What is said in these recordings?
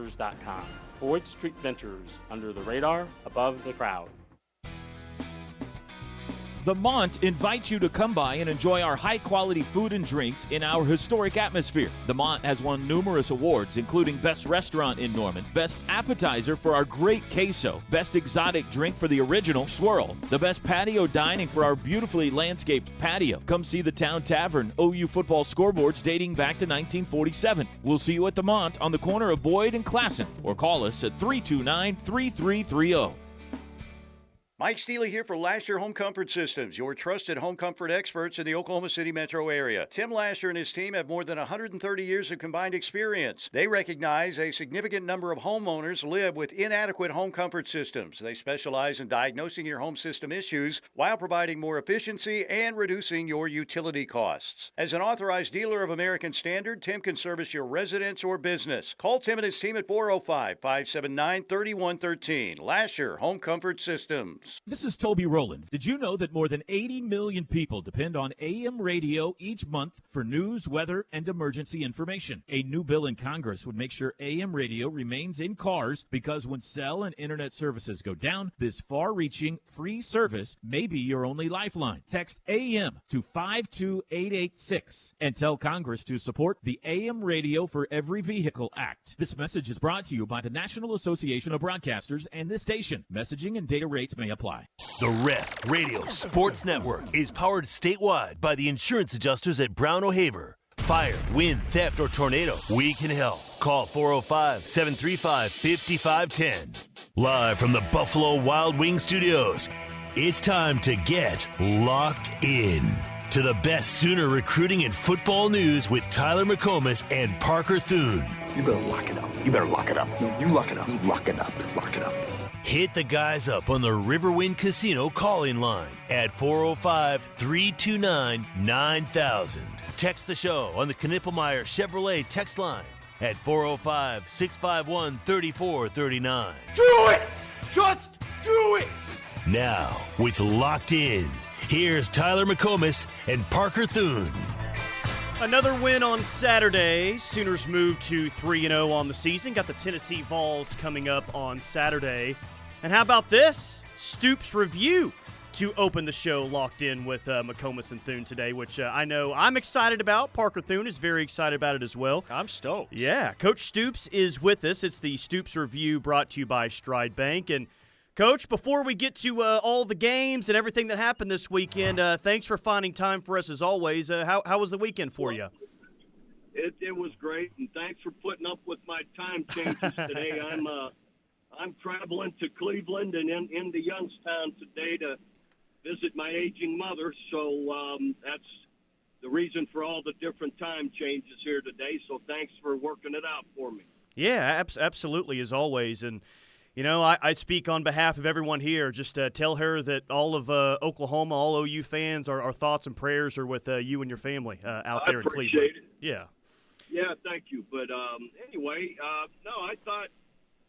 StreetVentures.com. Boyd Street Ventures, under the radar, above the crowd. The Mont invites you to come by and enjoy our high-quality food and drinks in our historic atmosphere. The Mont has won numerous awards, including Best Restaurant in Norman, Best Appetizer for our great queso, Best Exotic Drink for the original swirl, the Best Patio Dining for our beautifully landscaped patio. Come see the Town Tavern OU football scoreboards dating back to 1947. We'll see you at the Mont on the corner of Boyd and Classen, or call us at 329-3330. Mike Steele here for Lasher Home Comfort Systems, your trusted home comfort experts in the Oklahoma City metro area. Tim Lasher and his team have more than 130 years of combined experience. They recognize a significant number of homeowners live with inadequate home comfort systems. They specialize in diagnosing your home system issues while providing more efficiency and reducing your utility costs. As an authorized dealer of American Standard, Tim can service your residence or business. Call Tim and his team at 405-579-3113. Lasher Home Comfort Systems. This is Toby Rowland. Did you know that more than 80 million people depend on AM radio each month for news, weather, and emergency information? A new bill in Congress would make sure AM radio remains in cars because when cell and internet services go down, this far-reaching free service may be your only lifeline. Text AM to 52886 and tell Congress to support the AM Radio for Every Vehicle Act. This message is brought to you by the National Association of Broadcasters and this station. Messaging and data rates may apply. The Ref Radio Sports Network is powered statewide by the insurance adjusters at Brown O'Haver. Fire, wind, theft, or tornado, we can help. Call 405-735-5510. Live from the Buffalo Wild Wing Studios, it's time to get locked in to the best Sooner recruiting and football news with Tyler McComas and Parker Thune. You better lock it up. You better lock it up. No, you lock it up. You lock it up. Lock it up. Hit the guys up on the Riverwind Casino calling line at 405-329-9000. Text the show on the Knippelmeyer Chevrolet text line at 405-651-3439. Do it! Just do it! Now, with Locked In, here's Tyler McComas and Parker Thune. Another win on Saturday. Sooners move to 3-0 on the season. Got the Tennessee Vols coming up on Saturday. And how about this? Stoops review to open the show Locked In with McComas and Thune today, which I know I'm excited about. Parker Thune is very excited about it as well. I'm stoked. Yeah, Coach Stoops is with us. It's the Stoops Review brought to you by Stride Bank. And Coach, before we get to all the games and everything that happened this weekend, thanks for finding time for us as always. How was the weekend for you? It was great, and thanks for putting up with my time changes today. I'm traveling to Cleveland and into Youngstown today to visit my aging mother, so that's the reason for all the different time changes here today. So thanks for working it out for me. Yeah, absolutely, as always. And you know, I speak on behalf of everyone here. Just tell her that all of Oklahoma, all OU fans, our thoughts and prayers are with you and your family out there in Cleveland. I appreciate it. Yeah. Yeah, thank you. But anyway, no, I thought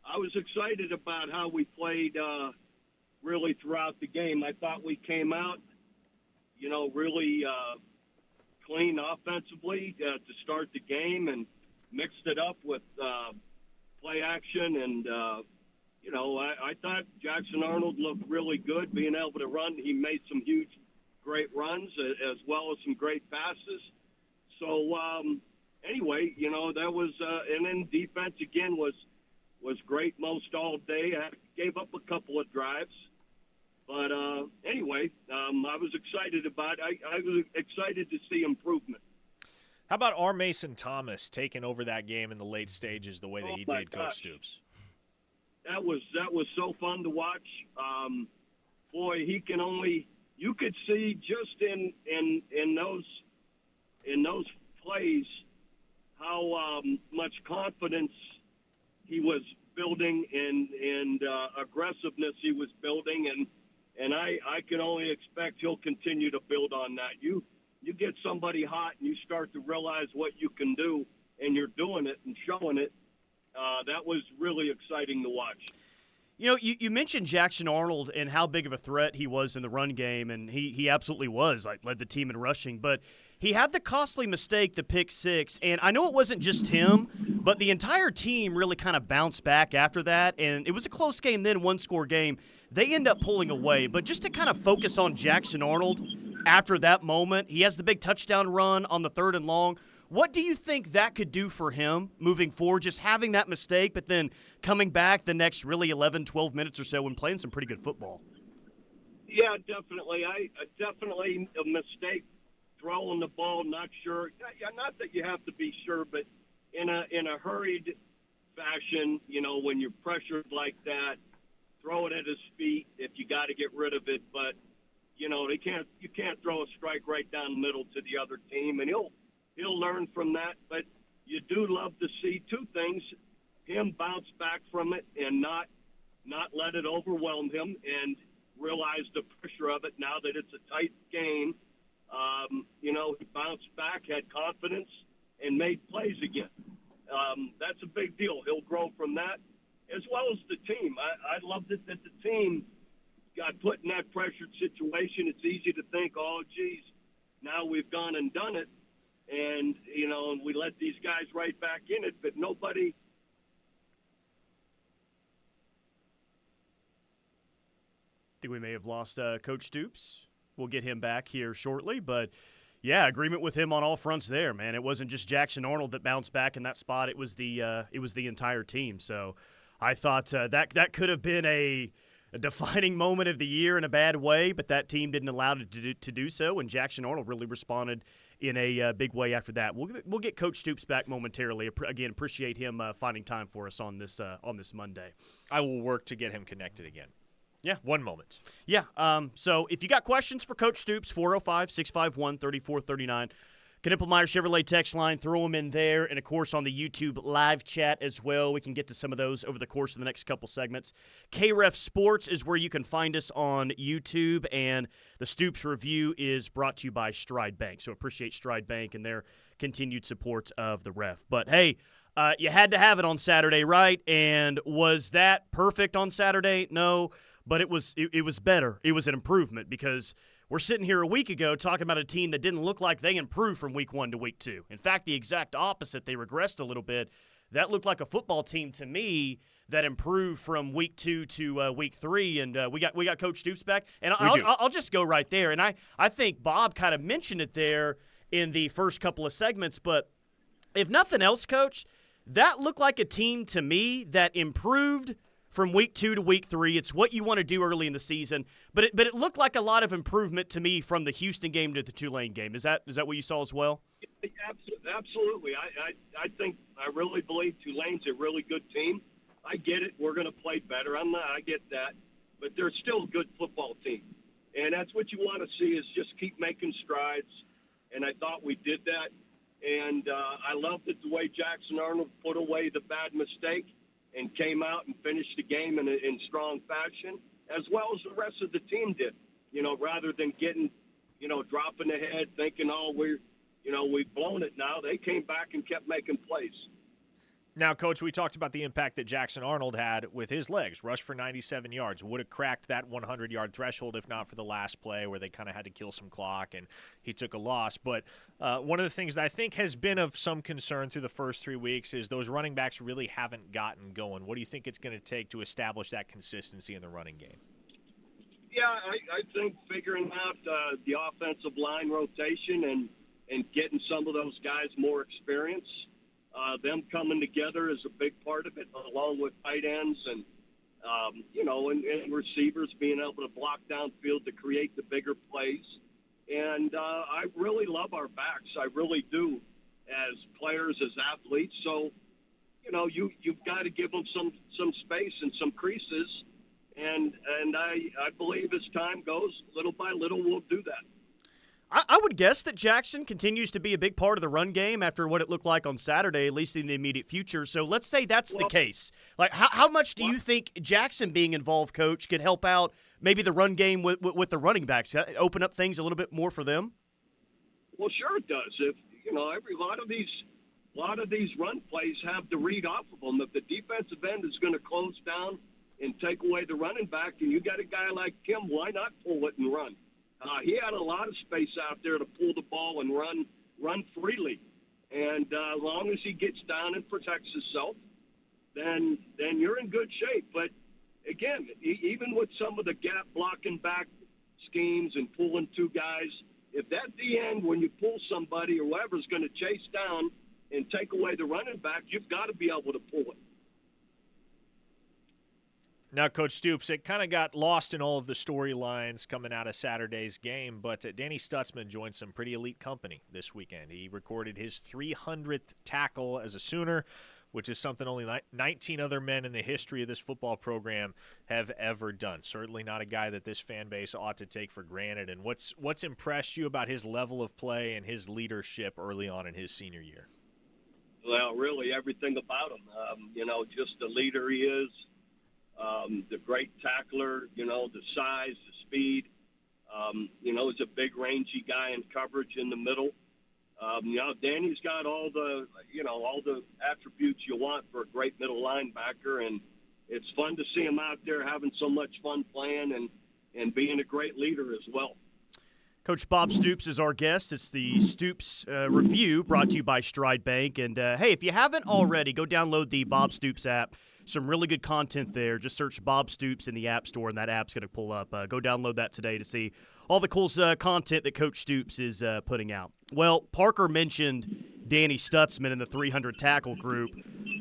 I was excited about how we played really throughout the game. I thought we came out, really clean offensively to start the game and mixed it up with play action and I thought Jackson Arnold looked really good being able to run. He made some huge, great runs as well as some great passes. So, anyway, that was and then defense, again, was great most all day. I gave up a couple of drives. But, anyway, I was excited about it. I was excited to see improvement. How about R. Mason Thomas taking over that game in the late stages the way that he did, Coach Stoops? That was so fun to watch. Boy, you could see just in those plays how much confidence he was building and aggressiveness he was building, and I can only expect he'll continue to build on that. You get somebody hot and you start to realize what you can do, and you're doing it and showing it. That was really exciting to watch. You mentioned Jackson Arnold and how big of a threat he was in the run game, and he absolutely was. Led the team in rushing, but he had the costly mistake, the pick six, and I know it wasn't just him, But the entire team really kind of bounced back after that, and it was a close game then, one-score game. They end up pulling away. But just to kind of focus on Jackson Arnold after that moment, he has the big touchdown run on the 3rd and long. What do you think that could do for him moving forward, just having that mistake, but then coming back the next really 11, 12 minutes or so and playing some pretty good football? Yeah, definitely. Definitely a mistake throwing the ball, not sure. Yeah, not that you have to be sure, but in a hurried fashion, when you're pressured like that, throw it at his feet if you got to get rid of it. But, you can't throw a strike right down the middle to the other team, and he'll learn from that. But you do love to see two things: him bounce back from it and not let it overwhelm him, and realize the pressure of it now that it's a tight game. He bounced back, had confidence, and made plays again. That's a big deal. He'll grow from that, as well as the team. I loved it that the team got put in that pressured situation. It's easy to think, oh, geez, now we've gone and done it, and we let these guys right back in it, but nobody. I think we may have lost Coach Stoops. We'll get him back here shortly, but yeah, agreement with him on all fronts there, man. It wasn't just Jackson Arnold that bounced back in that spot. It was the entire team. So I thought that could have been a defining moment of the year in a bad way, but that team didn't allow it to do so, and Jackson Arnold really responded in a big way after that. We'll get Coach Stoops back momentarily. Again, appreciate him finding time for us on this Monday. I will work to get him connected again. Yeah. One moment. Yeah. So if you got questions for Coach Stoops, 405-651-3439. Knippelmeyer Chevrolet text line, throw them in there. And, of course, on the YouTube live chat as well. We can get to some of those over the course of the next couple segments. KREF Sports is where you can find us on YouTube. And the Stoops Review is brought to you by Stride Bank. So appreciate Stride Bank and their continued support of the Ref. But, hey, you had to have it on Saturday, right? And was that perfect on Saturday? No. But it was better. It was an improvement because we're sitting here a week ago talking about a team that didn't look like they improved from week 1 to week 2. In fact, the exact opposite. They regressed a little bit. That looked like a football team to me that improved from week 2 to week 3. And we got Coach Stoops back. And I'll just go right there. And I think Bob kind of mentioned it there in the first couple of segments. But if nothing else, Coach, that looked like a team to me that improved from week 2 to week 3. It's what you want to do early in the season. But it looked like a lot of improvement to me from the Houston game to the Tulane game. Is that what you saw as well? Absolutely. I really believe Tulane's a really good team. I get it. We're going to play better. I get that. But they're still a good football team. And that's what you want to see is just keep making strides. And I thought we did that. And I loved it the way Jackson Arnold put away the bad mistake and came out and finished the game in strong fashion, as well as the rest of the team did. Rather than getting, dropping ahead, thinking, oh, we've blown it now. They came back and kept making plays. Now, Coach, we talked about the impact that Jackson Arnold had with his legs. Rushed for 97 yards. Would have cracked that 100-yard threshold if not for the last play where they kind of had to kill some clock and he took a loss. But one of the things that I think has been of some concern through the first 3 weeks is those running backs really haven't gotten going. What do you think it's going to take to establish that consistency in the running game? Yeah, I think figuring out the offensive line rotation and getting some of those guys more experience. Them coming together is a big part of it, along with tight ends and receivers being able to block downfield to create the bigger plays. And I really love our backs. I really do, as players, as athletes. So, you've got to give them some space and some creases. And I believe as time goes, little by little, we'll do that. I would guess that Jackson continues to be a big part of the run game after what it looked like on Saturday, at least in the immediate future. So let's say that's the case. Like, how much do you think Jackson being involved, Coach, could help out maybe the run game with the running backs, open up things a little bit more for them? Well, sure it does. If a lot of these run plays have to read off of them. If the defensive end is going to close down and take away the running back, and you got a guy like Kim, why not pull it and run? He had a lot of space out there to pull the ball and run freely. And as long as he gets down and protects himself, then you're in good shape. But, again, even with some of the gap blocking back schemes and pulling two guys, if at the end when you pull somebody or whoever's going to chase down and take away the running back, you've got to be able to pull it. Now, Coach Stoops, it kind of got lost in all of the storylines coming out of Saturday's game, but Danny Stutzman joined some pretty elite company this weekend. He recorded his 300th tackle as a Sooner, which is something only 19 other men in the history of this football program have ever done. Certainly not a guy that this fan base ought to take for granted. And what's impressed you about his level of play and his leadership early on in his senior year? Well, really everything about him. Just the leader he is. The great tackler, the size, the speed. He's a big, rangy guy in coverage in the middle. Danny's got all the attributes you want for a great middle linebacker, and it's fun to see him out there having so much fun playing and being a great leader as well. Coach Bob Stoops is our guest. It's the Stoops Review brought to you by Stride Bank. And, hey, if you haven't already, go download the Bob Stoops app. Some really good content there. Just search Bob Stoops in the App Store, and that app's going to pull up. Go download that today to see all the cool content that Coach Stoops is putting out. Well, Parker mentioned Danny Stutzman in the 300 tackle group.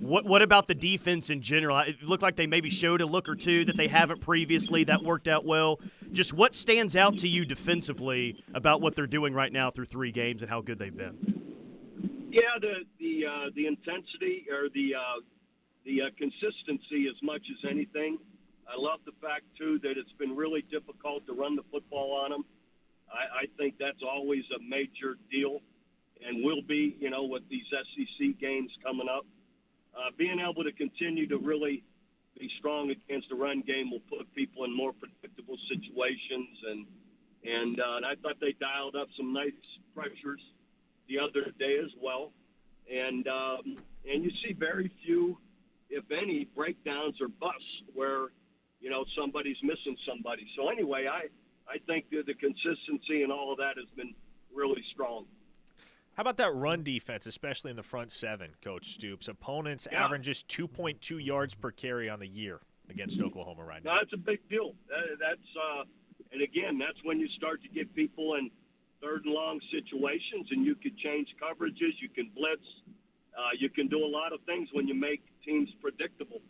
What about the defense in general? It looked like they maybe showed a look or two that they haven't previously. That worked out well. Just what stands out to you defensively about what they're doing right now through 3 games and how good they've been? Yeah, the intensity or the consistency as much as anything. I love the fact, too, that it's been really difficult to run the football on them. I think that's always a major deal and will be, with these SEC games coming up. Being able to continue to really be strong against the run game will put people in more predictable situations. And I thought they dialed up some nice pressures the other day as well. And you see very few, if any, breakdowns or busts where, somebody's missing somebody. So anyway, I think that the consistency and all of that has been really strong. How about that run defense, especially in the front 7, Coach Stoops? Opponents average just 2.2 yards per carry on the year against Oklahoma right now. No, that's a big deal. And again, that's when you start to get people in 3rd and long situations, and you can change coverages, you can blitz, you can do a lot of things when you make teams predictable.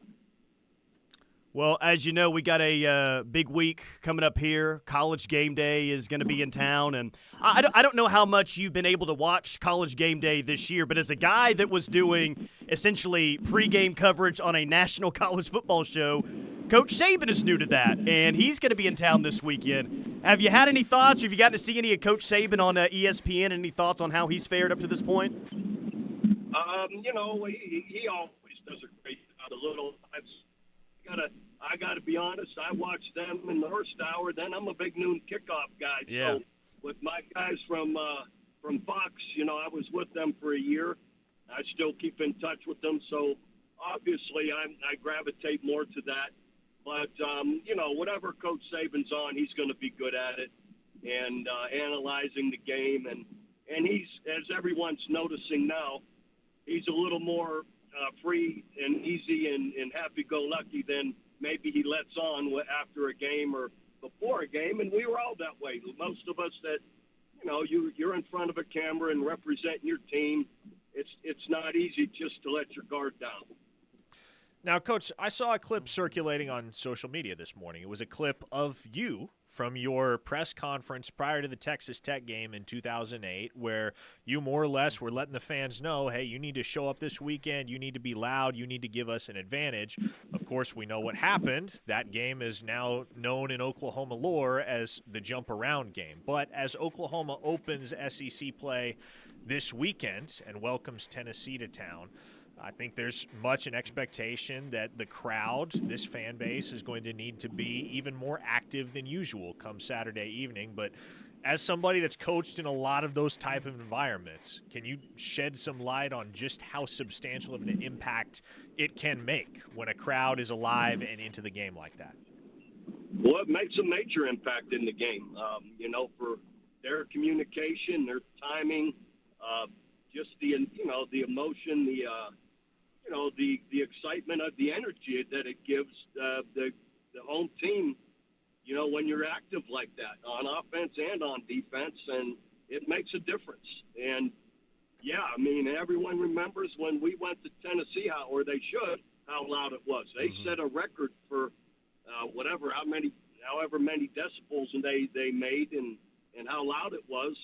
Well, as you know, we got a big week coming up here. College Game Day is going to be in town, and I don't know how much you've been able to watch College Game Day this year, but as a guy that was doing essentially pregame coverage on a national college football show, Coach Saban is new to that, and he's going to be in town this weekend. Have you had any thoughts? Have you gotten to see any of Coach Saban on ESPN? Any thoughts on how he's fared up to this point? He always does a great job. I got to be honest, I watch them in the first hour, then I'm a big noon kickoff guy. Yeah. So with my guys from Fox, I was with them for a year. I still keep in touch with them, so obviously I gravitate more to that. But, whatever Coach Saban's on, he's going to be good at it and analyzing the game. And he's, as everyone's noticing now, he's a little more free and easy and happy-go-lucky than maybe he lets on after a game or before a game, and we were all that way. Most of us that, you're in front of a camera and representing your team, it's not easy just to let your guard down. Now, Coach, I saw a clip circulating on social media this morning. It was a clip of you from your press conference prior to the Texas Tech game in 2008, where you more or less were letting the fans know, hey, you need to show up this weekend, you need to be loud, you need to give us an advantage. Of course, we know what happened. That game is now known in Oklahoma lore as the jump around game. But as Oklahoma opens SEC play this weekend and welcomes Tennessee to town, I think there's much an expectation that the crowd, this fan base, is going to need to be even more active than usual come Saturday evening. But as somebody that's coached in a lot of those type of environments, can you shed some light on just how substantial of an impact it can make when a crowd is alive and into the game like that? Well, it makes a major impact in the game, for their communication, their timing, just the emotion, the excitement of the energy that it gives the home team, when you're active like that on offense and on defense, and it makes a difference. And yeah, I mean, everyone remembers when we went to Tennessee, how loud it was. They set a record for however many decibels and they made and how loud it was.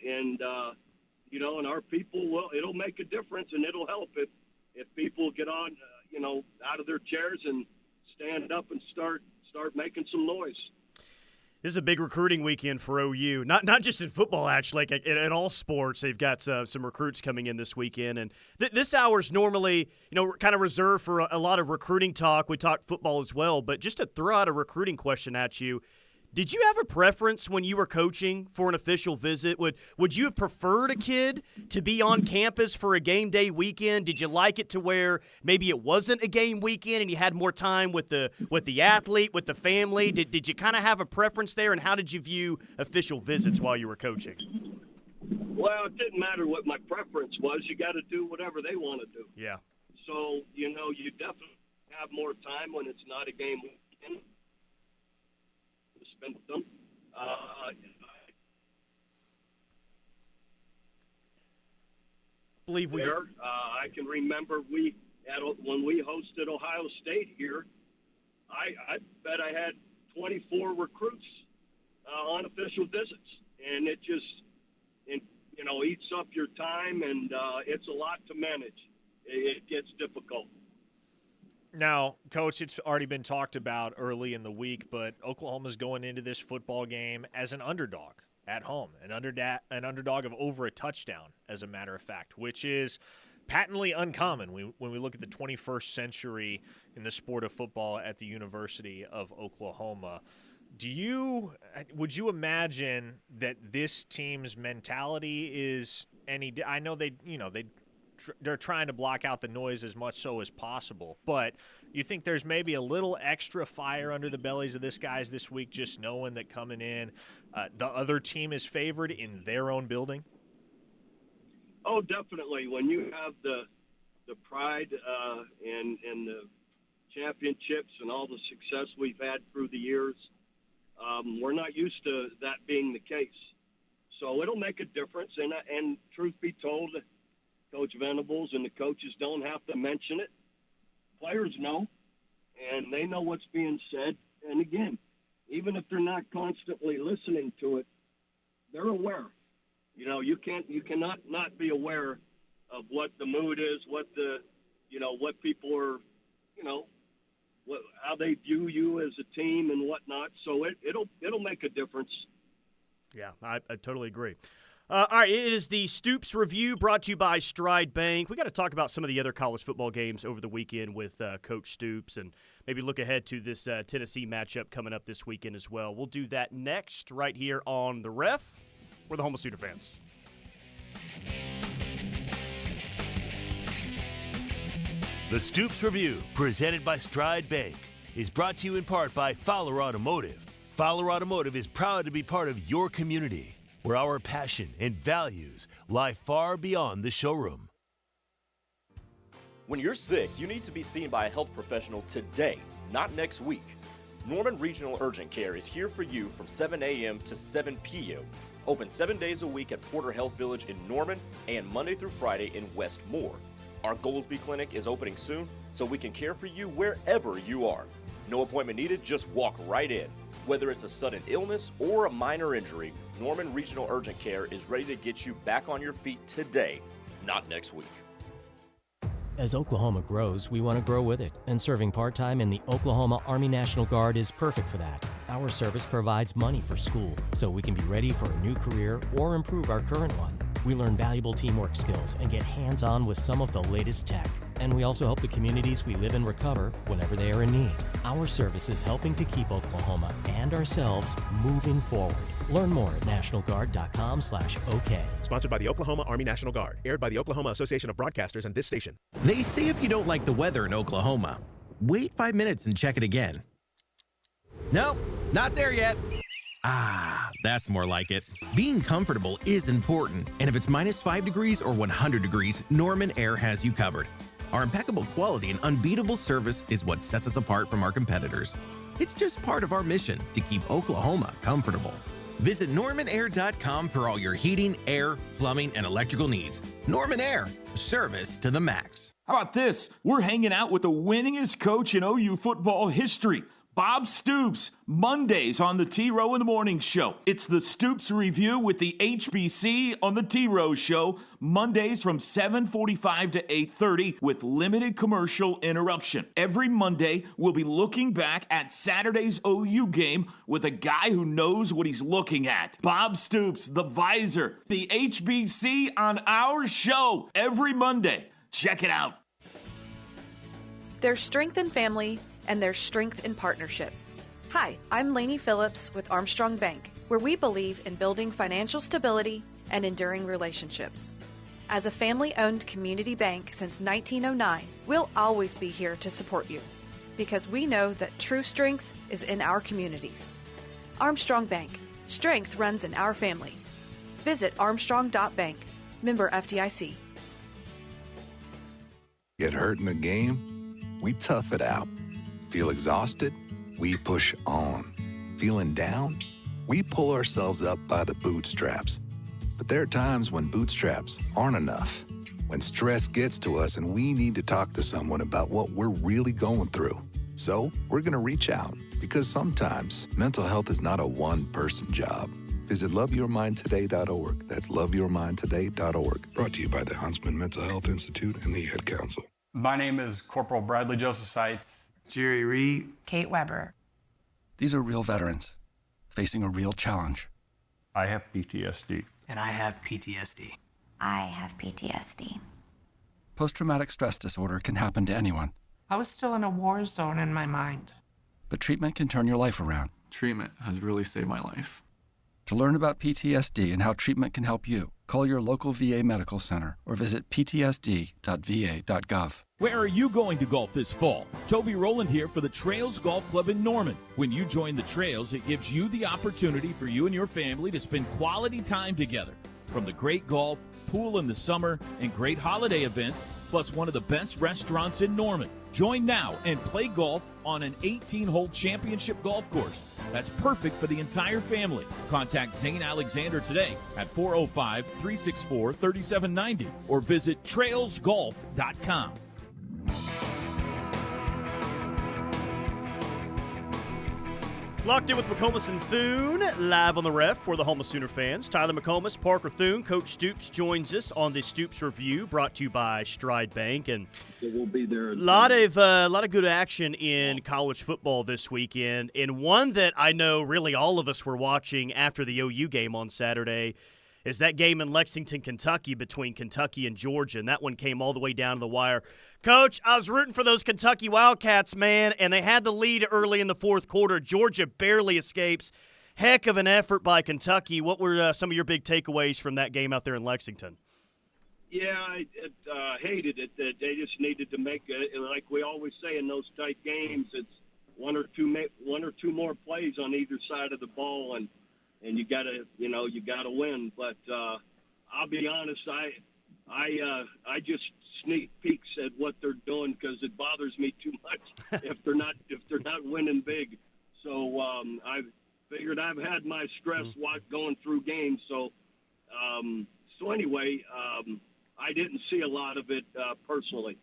And our people it'll make a difference, and it'll help if people get on, out of their chairs and stand up and start making some noise. This is a big recruiting weekend for OU. Not just in football, actually. Like in all sports, they've got some recruits coming in this weekend. And this hour's normally, kind of reserved for a lot of recruiting talk. We talk football as well. But just to throw out a recruiting question at you, did you have a preference when you were coaching for an official visit? Would you have preferred a kid to be on campus for a game day weekend? Did you like it to where maybe it wasn't a game weekend and you had more time with the athlete, with the family? Did you kind of have a preference there, and how did you view official visits while you were coaching? Well, it didn't matter what my preference was. You got to do whatever they want to do. Yeah. So, you definitely have more time when it's not a game weekend. Spend with them. I believe we there. I can remember when we hosted Ohio State here. I bet I had 24 recruits on official visits, and it just eats up your time, and it's a lot to manage. It gets difficult. Now, Coach, it's already been talked about early in the week, but Oklahoma's going into this football game as an underdog at home, an underdog of over a touchdown, as a matter of fact, which is patently uncommon when we look at the 21st century in the sport of football at the University of Oklahoma. Would you imagine that this team's mentality is any? I know they're trying to block out the noise as much so as possible, but you think there's maybe a little extra fire under the bellies of this guys this week, just knowing that coming in, the other team is favored in their own building? Oh, definitely. When you have the pride and the championships and all the success we've had through the years, we're not used to that being the case. So it'll make a difference. And truth be told, Coach Venables and the coaches don't have to mention it. Players know, and they know what's being said. And again, even if they're not constantly listening to it, they're aware. You cannot not be aware of what the mood is, what people are, how they view you as a team and whatnot. So it'll make a difference. Yeah, I totally agree. All right, it is the Stoops Review brought to you by Stride Bank. We got to talk about some of the other college football games over the weekend with Coach Stoops, and maybe look ahead to this Tennessee matchup coming up this weekend as well. We'll do that next right here on The Ref. We're the home of Sooner fans. The Stoops Review, presented by Stride Bank, is brought to you in part by Fowler Automotive. Fowler Automotive is proud to be part of your community, where our passion and values lie far beyond the showroom. When you're sick, you need to be seen by a health professional today, not next week. Norman Regional Urgent Care is here for you from 7 a.m. to 7 p.m. Open 7 days a week at Porter Health Village in Norman and Monday through Friday in Westmore. Our Goldby Clinic is opening soon, so we can care for you wherever you are. No appointment needed, just walk right in. Whether it's a sudden illness or a minor injury, Norman Regional Urgent Care is ready to get you back on your feet today, not next week. As Oklahoma grows, we want to grow with it, and serving part-time in the Oklahoma Army National Guard is perfect for that. Our service provides money for school, so we can be ready for a new career or improve our current one. We learn valuable teamwork skills and get hands-on with some of the latest tech. And we also help the communities we live in recover whenever they are in need. Our service is helping to keep Oklahoma and ourselves moving forward. Learn more at nationalguard.com/OK. Sponsored by the Oklahoma Army National Guard. Aired by the Oklahoma Association of Broadcasters and this station. They say if you don't like the weather in Oklahoma, wait 5 minutes and check it again. Nope, not there yet. Ah, that's more like it. Being comfortable is important, and if it's -5 degrees or 100 degrees, Norman Air has you covered. Our impeccable quality and unbeatable service is what sets us apart from our competitors. It's just part of our mission to keep Oklahoma comfortable. Visit normanair.com for all your heating, air, plumbing, and electrical needs. Norman Air, service to the max. How about this? We're hanging out with the winningest coach in OU football history, Bob Stoops, Mondays on the T-Row in the Morning Show. It's the Stoops Review with the HBC on the T-Row Show, Mondays from 7:45 to 8:30 with limited commercial interruption. Every Monday, we'll be looking back at Saturday's OU game with a guy who knows what he's looking at. Bob Stoops, the Visor, the HBC on our show every Monday. Check it out. There's strength in family, and there's strength in partnership. Hi, I'm Lainey Phillips with Armstrong Bank, where we believe in building financial stability and enduring relationships. As a family-owned community bank since 1909, we'll always be here to support you because we know that true strength is in our communities. Armstrong Bank. Strength runs in our family. Visit armstrong.bank. Member FDIC. Get hurt in the game? We tough it out. Feel exhausted? We push on. Feeling down? We pull ourselves up by the bootstraps. But there are times when bootstraps aren't enough. When stress gets to us and we need to talk to someone about what we're really going through. So we're going to reach out because sometimes mental health is not a one-person job. Visit loveyourmindtoday.org. That's loveyourmindtoday.org. Brought to you by the Huntsman Mental Health Institute and the Ad Council. My name is Corporal Bradley Joseph Seitz. Jerry Reed. Kate Weber. These are real veterans facing a real challenge. I have PTSD. And I have PTSD. I have PTSD. Post-traumatic stress disorder can happen to anyone. I was still in a war zone in my mind. But treatment can turn your life around. Treatment has really saved my life. To learn about PTSD and how treatment can help you, call your local VA medical center or visit ptsd.va.gov. Where are you going to golf this fall? Toby Rowland here for the Trails Golf Club in Norman. When you join the Trails, it gives you the opportunity for you and your family to spend quality time together. From the great golf, pool in the summer, and great holiday events, plus one of the best restaurants in Norman. Join now and play golf on an 18-hole championship golf course. That's perfect for the entire family. Contact Zane Alexander today at 405-364-3790 or visit trailsgolf.com. Locked in with McComas and Thune, live on the ref for the home of Sooner fans. Tyler McComas, Parker Thune, Coach Stoops joins us on the Stoops Review, brought to you by Stride Bank, and we'll be there. A lot of good action in college football this weekend, and one that I know really all of us were watching after the OU game on Saturday is that game in Lexington, Kentucky between Kentucky and Georgia, and that one came all the way down to the wire. Coach, I was rooting for those Kentucky Wildcats, man, and they had the lead early in the fourth quarter. Georgia barely escapes. Heck of an effort by Kentucky. What were some of your big takeaways from that game out there in Lexington? Yeah, I hated it. They just needed to make it, like we always say in those tight games, it's one or two more plays on either side of the ball, and you gotta win. But I'll be honest, I just sneak peeks at what they're doing because it bothers me too much if they're not winning big. So I figured I've had my stress going through games. So anyway, I didn't see a lot of it personally.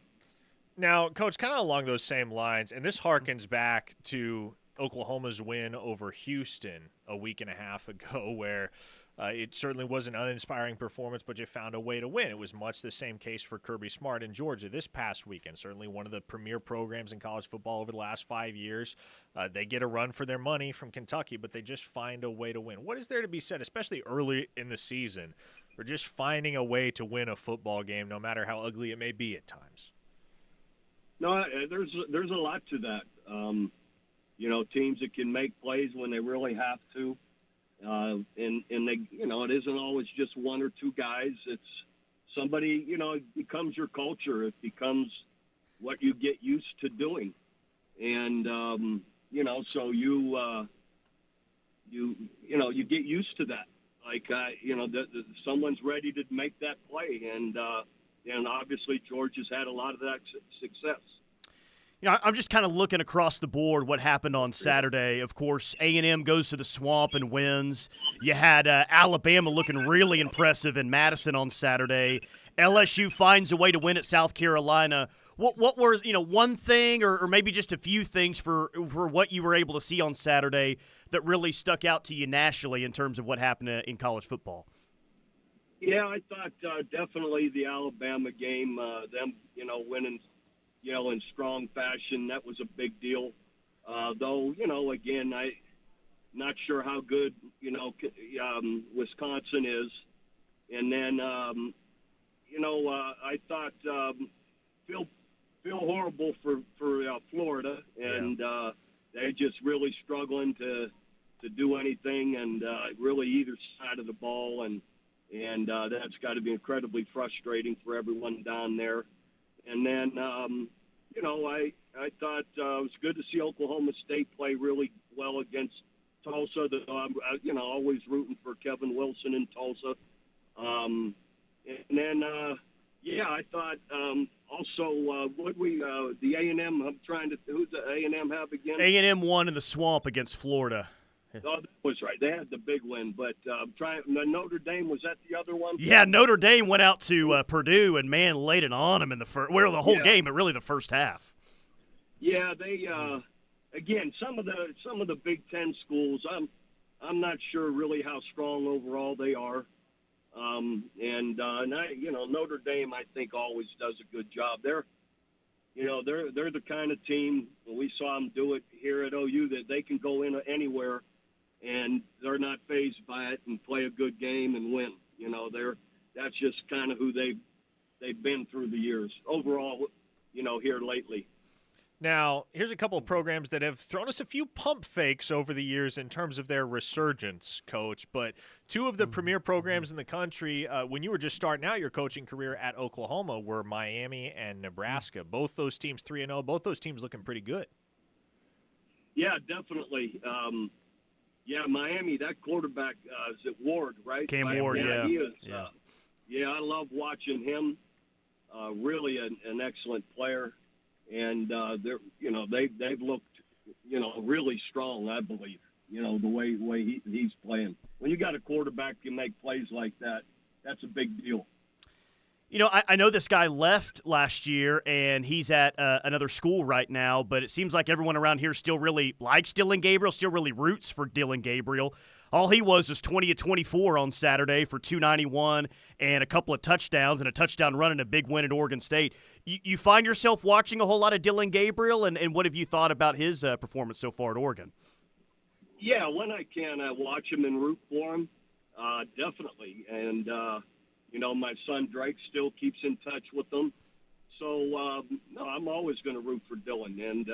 Now, Coach, kind of along those same lines, and this harkens back to Oklahoma's win over Houston a week and a half ago, where it certainly was an uninspiring performance, but you found a way to win. It was much the same case for Kirby Smart in Georgia this past weekend. Certainly one of the premier programs in college football over the last 5 years. They get a run for their money from Kentucky, but they just find a way to win. What is there to be said, especially early in the season, for just finding a way to win a football game, no matter how ugly it may be at times? No, there's a lot to that. Teams that can make plays when they really have to. And they, it isn't always just one or two guys. It's somebody, it becomes your culture. It becomes what you get used to doing. And, so you get used to that. Like, someone's ready to make that play, and obviously George has had a lot of that success. I'm just kind of looking across the board what happened on Saturday. Of course, A&M goes to the Swamp and wins. You had Alabama looking really impressive in Madison on Saturday. LSU finds a way to win at South Carolina. What was one thing or maybe just a few things for what you were able to see on Saturday that really stuck out to you nationally in terms of what happened in college football? Yeah, I thought definitely the Alabama game, them winning in strong fashion, that was a big deal. Though again, I not sure how good Wisconsin is, and then I thought feel horrible for Florida, and they're just really struggling to do anything, and really either side of the ball, and that's got to be incredibly frustrating for everyone down there. And then I thought it was good to see Oklahoma State play really well against Tulsa. I'm always rooting for Kevin Wilson in Tulsa. And then I thought also the A&M. I'm trying to who's the A&M have again? A&M won in the Swamp against Florida. Oh, that was right. They had the big win, but Notre Dame, was that the other one? Yeah, Notre Dame went out to Purdue and laid it on them in the the whole game, but really the first half. Yeah, they again some of the Big Ten schools. I'm not sure really how strong overall they are, and Notre Dame I think always does a good job. They're the kind of team, we saw them do it here at OU, that they can go in anywhere and they're not fazed by it and play a good game and win. That's just kind of who they've been through the years overall, here lately. Now, here's a couple of programs that have thrown us a few pump fakes over the years in terms of their resurgence, Coach. But two of the premier programs in the country, when you were just starting out your coaching career at Oklahoma, were Miami and Nebraska. Both those teams 3-0. Both those teams looking pretty good. Yeah, definitely. Miami, that quarterback, is it Ward, right? Cam Ward, yeah. He is, I love watching him. Really an excellent player. And they've looked, really strong, I believe, the way he's playing. When you got a quarterback who can make plays like that, that's a big deal. I know this guy left last year, and he's at another school right now, but it seems like everyone around here still really likes Dillon Gabriel, still really roots for Dillon Gabriel. All he was 20-24 on Saturday for 291 and a couple of touchdowns and a touchdown run and a big win at Oregon State. You find yourself watching a whole lot of Dillon Gabriel, and what have you thought about his performance so far at Oregon? Yeah, when I can, I watch him and root for him, definitely. And, my son Drake still keeps in touch with them. So, I'm always going to root for Dillon. And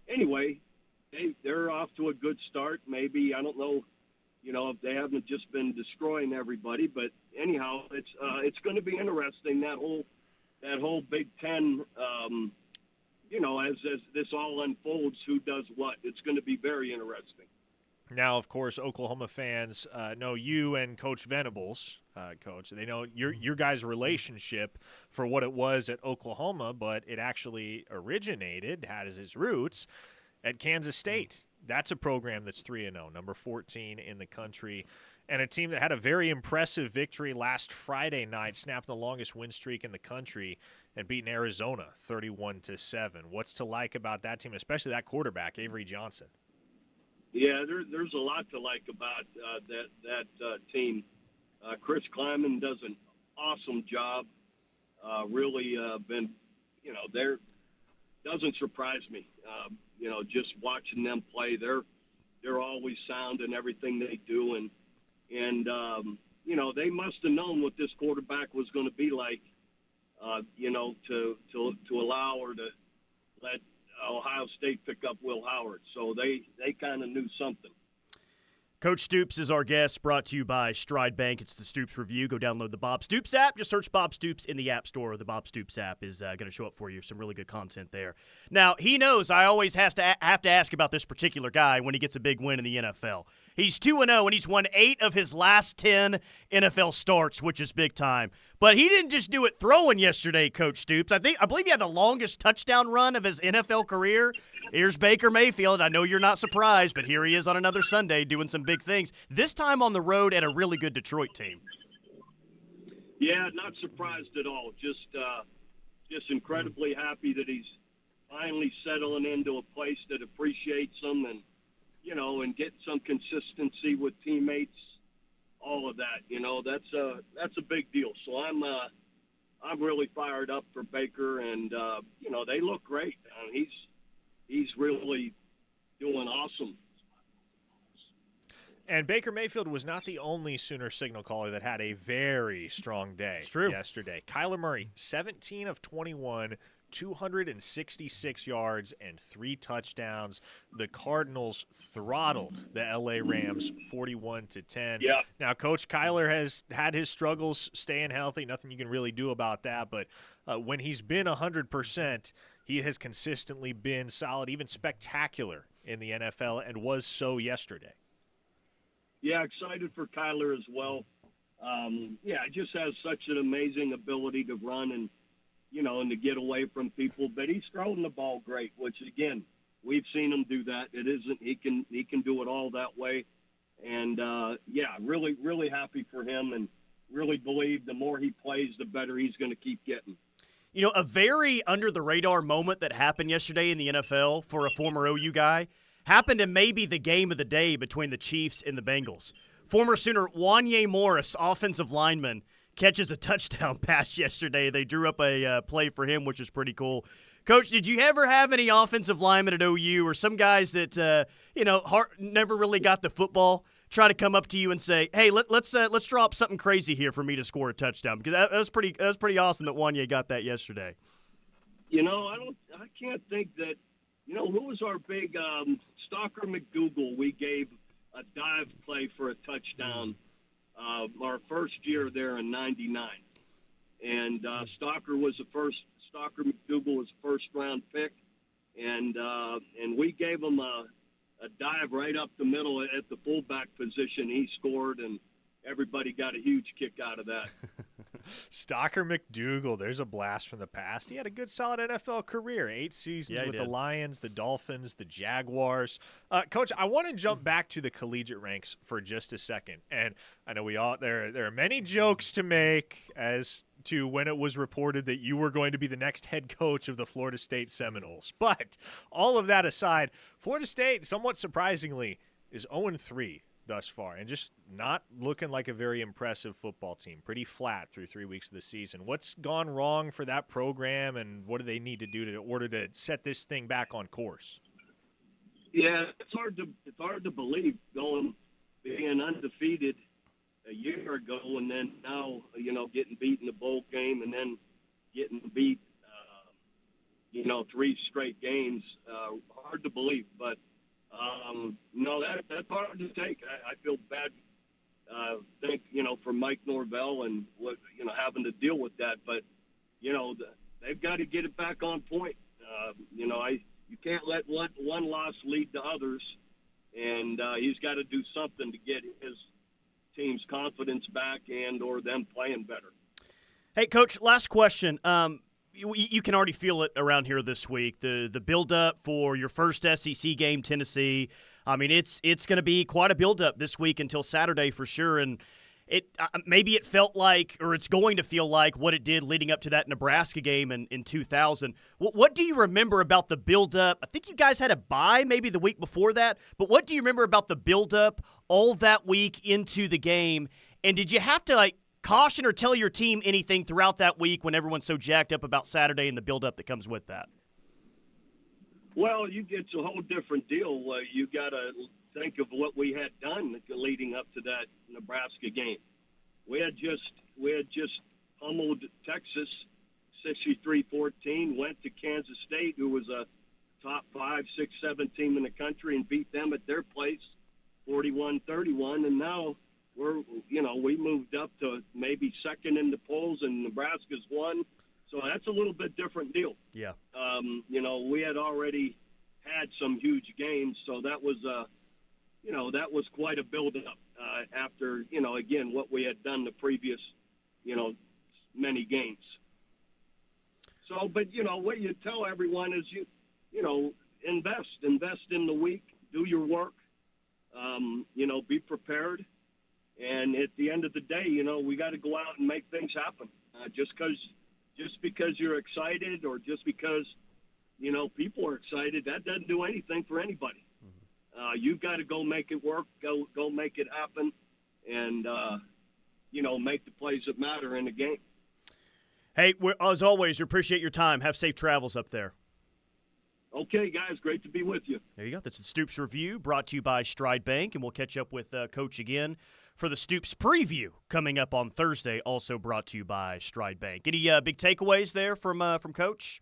anyway, they're off to a good start. Maybe, I don't know, if they haven't just been destroying everybody. But anyhow, it's going to be interesting, that whole Big Ten, as this all unfolds, who does what. It's going to be very interesting. Now, of course, Oklahoma fans know you and Coach Venables, Coach. They know your guys' relationship for what it was at Oklahoma, but it actually had its roots at Kansas State. That's a program that's 3-0, number 14 in the country, and a team that had a very impressive victory last Friday night, snapping the longest win streak in the country and beating Arizona 31-7. What's to like about that team, especially that quarterback, Avery Johnson? Yeah, there's a lot to like about that team. Chris Kleiman does an awesome job. Really been, doesn't surprise me. Just watching them play, they're always sound in everything they do, and they must have known what this quarterback was going to be like. To allow or to let Ohio State pick up Will Howard. So they kind of knew something. Coach Stoops is our guest, brought to you by Stride Bank. It's the Stoops Review. Go download the Bob Stoops app. Just search Bob Stoops in the App Store. The Bob Stoops app is going to show up for you. Some really good content there. Now, he knows I always have to ask about this particular guy when he gets a big win in the NFL. He's 2-0, and he's won 8 of his last 10 NFL starts, which is big time. But he didn't just do it throwing yesterday, Coach Stoops. I believe he had the longest touchdown run of his NFL career. Here's Baker Mayfield. I know you're not surprised, but here he is on another Sunday doing some big things, this time on the road at a really good Detroit team. Yeah, not surprised at all. Just incredibly happy that he's finally settling into a place that appreciates him and, and get some consistency with teammates, all of that. That's a big deal. So I'm really fired up for Baker, and, they look great. He's really doing awesome. And Baker Mayfield was not the only Sooner signal caller that had a very strong day yesterday. Kyler Murray, 17 of 21, 266 yards and 3 touchdowns. The Cardinals throttled the LA Rams 41-10. Yeah. Now, Coach Kyler has had his struggles staying healthy. Nothing you can really do about that. But when he's been 100%, he has consistently been solid, even spectacular in the NFL, and was so yesterday. Yeah, excited for Kyler as well. Just has such an amazing ability to run and to get away from people. But he's throwing the ball great, which again, we've seen him do that. He can do it all that way. And really, really happy for him, and really believe the more he plays, the better he's going to keep getting. A very under-the-radar moment that happened yesterday in the NFL for a former OU guy happened in maybe the game of the day between the Chiefs and the Bengals. Former Sooner Wanye Morris, offensive lineman, catches a touchdown pass yesterday. They drew up a play for him, which is pretty cool. Coach, did you ever have any offensive linemen at OU or some guys that, never really got the football try to come up to you and say, hey, let's drop something crazy here for me to score a touchdown? Because that was pretty awesome that Wanye got that yesterday. I can't think that, who was our big Stalker McDougal? We gave a dive play for a touchdown our first year there in '99, and Stalker McDougal was a first-round pick, and we gave him a dive right up the middle at the fullback position. He scored, and everybody got a huge kick out of that. Stalker McDougal, there's a blast from the past. He had a good, solid NFL career. 8 seasons with the Lions, the Dolphins, the Jaguars. Coach, I want to jump back to the collegiate ranks for just a second. And I know there are many jokes to make as to when it was reported that you were going to be the next head coach of the Florida State Seminoles. But all of that aside, Florida State, somewhat surprisingly, is 0-3 thus far, and just not looking like a very impressive football team. Pretty flat through 3 weeks of the season. What's gone wrong for that program, and what do they need to do in order to set this thing back on course? Yeah, it's hard to believe being undefeated a year ago, and then now getting beat in the bowl game, and then getting beat 3 straight games. Hard to believe, but no, that's hard to take. I feel bad. For Mike Norvell and having to deal with that, but they've got to get it back on point. You can't let one loss lead to others, and he's got to do something to get his team's confidence back and or them playing better. Hey, Coach, last question. You can already feel it around here this week. The build-up for your first SEC game, Tennessee. I mean, it's going to be quite a build-up this week until Saturday for sure. And maybe it felt like, or it's going to feel like, what it did leading up to that Nebraska game in 2000. What do you remember about the build-up? I think you guys had a bye maybe the week before that. But what do you remember about the build-up all that week into the game? And did you have to, caution or tell your team anything throughout that week when everyone's so jacked up about Saturday and the build-up that comes with that? Well, it's a whole different deal. You got to think of what we had done leading up to that Nebraska game. We had just pummeled Texas 63-14, went to Kansas State, who was a top 5, 6, 7 team in the country, and beat them at their place 41-31, and now we moved up to maybe second in the polls, and Nebraska's won. So that's a little bit different deal. Yeah. We had already had some huge games, so that was quite a build-up after, again, what we had done the previous, many games. So, but, what you tell everyone is invest in the week, do your work, be prepared. And at the end of the day, we got to go out and make things happen. Just because you're excited or just because, people are excited, that doesn't do anything for anybody. You've got to go make it work, go make it happen, and, make the plays that matter in the game. Hey, as always, we appreciate your time. Have safe travels up there. Okay, guys, great to be with you. There you go. That's the Stoops Review, brought to you by Stride Bank, and we'll catch up with Coach again for the Stoops Preview coming up on Thursday, also brought to you by Stride Bank. Any big takeaways there from Coach?